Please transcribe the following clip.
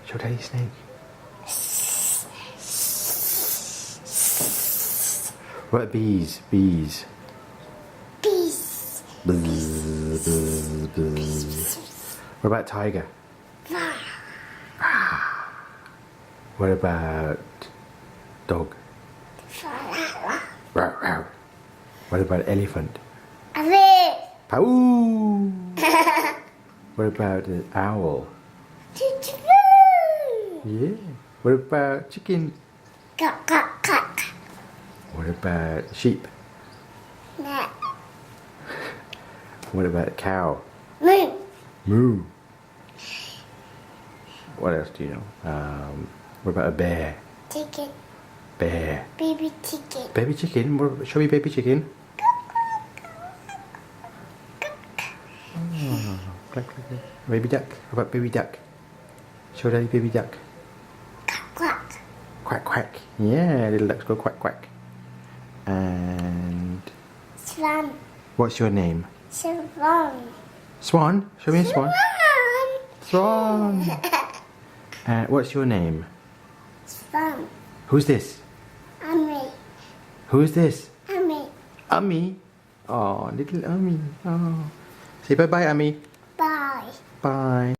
Show Daddy snake. What about bees? Bees. Bees. Buzz, buzz, buzz. What about tiger? What about dog? Rawr, rawr. What about elephant? Pow! What about an owl? Yeah. What about chicken? What about sheep? What about a cow? Moo. What else do you know? What about a bear? Chicken. Bear. Baby chicken. Baby chicken? Show me baby chicken. Oh, quack, quack, quack. Baby duck. What about baby duck? Show Daddy baby duck. Quack. Quack quack. Yeah, little ducks go quack quack. And Swan. what's your name? Swan. Swan? Show me a swan. Swan. And what's your name? Swan. Who's this? Ummi. Who's this? Ummi. Ummi. Oh, little Ummi. Oh. Say bye bye, Ummi. Bye. Bye.